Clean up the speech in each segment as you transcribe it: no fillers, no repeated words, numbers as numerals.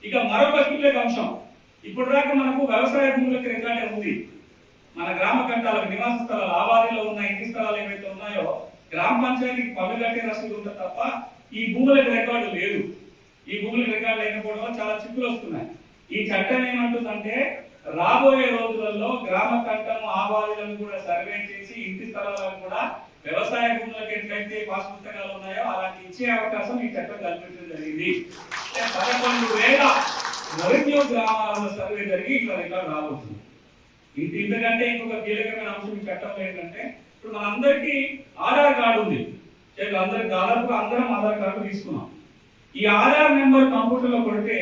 ఇక మరొక కీలక అంశం, ఇప్పుడు దాకా మనకు వ్యవసాయ భూములకు రికార్డే ఉంది. మన గ్రామ కట్టాలకు నివాస స్థలాలు ఆవాదిలో ఉన్న ఇంటి స్థలాలు ఏవైతే ఉన్నాయో గ్రామ పంచాయతీకి పన్ను కట్టే రసీదు ఉంటుంది తప్ప ఈ భూములకు రికార్డు లేదు. ఈ భూములకు రికార్డు లేకపోవడం వల్ల చాలా చిక్కులు వస్తున్నాయి. ఈ చట్టం ఏమంటుందంటే రాబోయే రోజులలో గ్రామ కట్టం ఆవాదులను కూడా సర్వే చేసి ఇంటి స్థలాలను కూడా వ్యవసాయ భూములకు ఎట్లయితే పాస్ పుస్తకాలు ఉన్నాయో అలాంటి ఇచ్చే అవకాశం ఈ చట్టం కల్పించడం జరిగింది. 11,000 రెవెన్యూ గ్రామాల సర్వే జరిగి ఇట్లా రికార్డు రాబోతుంది. ఇంతకంటే ఇంకొక కీలకమైన అంశం ఈ చట్టంలో ఏంటంటే ఇప్పుడు మనందరికీ ఆధార్ కార్డు ఉంది. అందరికి దాదాపుగా అందరం ఆధార్ కార్డు తీసుకున్నాం. ఈ ఆధార్ నెంబర్ కంప్యూటర్లో కొడితే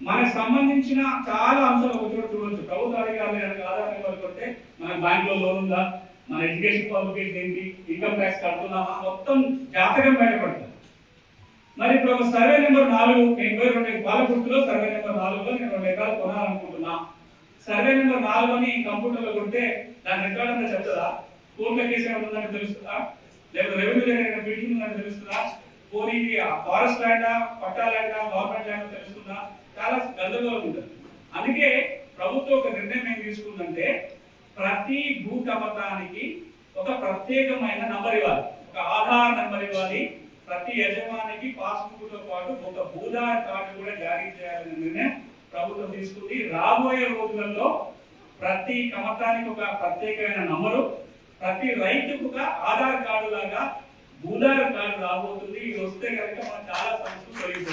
మనకు సంబంధించిన చాలా అంశాలు ఒక చోట చూడవచ్చు. ప్రభుత్వ అధికారులు ఆధార్ నెంబర్ కొడితే మన బ్యాంక్ లో లోన్ ఉందా, మన ఎడ్యుకేషన్ క్వాలిఫికేషన్ ఏంటి, ఇన్కమ్ ట్యాక్స్ కడుతున్నామా, మొత్తం జాతకం బయటపడుతుంది. మరి ఇప్పుడు ఒక సర్వే నెంబర్ 4 22 పాలకుర్తిలో సర్వే నెంబర్ 4లో నేను 2 ఎకరాలు కొనాలనుకుంటున్నా. సర్వే నెంబర్ 4 అని కంప్యూటర్లో కొడితే దాని రికార్డ్ అంతా చెప్తుందా? కోర్టుల కేసు ఏమైనా ఉందని తెలుస్తుందా? లేదా రెవెన్యూ దగ్గర బిల్డింగ్ ఉందని తెలుస్తుందా? పోనీ ఫారెస్ట్ ల్యాండా, పట్టా ల్యాండా, గవర్నమెంట్ ల్యాండా తెలుస్తుందా? చాలా గందరగోళం ఉంటుంది. అందుకే ప్రభుత్వం ఒక నిర్ణయం ఏం తీసుకుందంటే ప్రతి భూ కమతానికి ఒక ప్రత్యేకమైన నంబర్ ఇవ్వాలి, ఒక ఆధార్ నంబర్ ఇవ్వాలి. ప్రతి యజమానికి పాస్బుక్ తో పాటు ఒక భూధార్ కార్డు కూడా జారీ చేయాలనే నిర్ణయం ప్రభుత్వం తీసుకుంది. రాబోయే రోజులలో ప్రతి కమతానికి ఒక ప్రత్యేకమైన నంబరు, ప్రతి రైతుకు ఒక ఆధార్ కార్డు లాగా భూధార్ కార్డు రాబోతుంది. ఇది వస్తే కనుక మనం చాలా సమస్యలు తొలగిపోతాయి.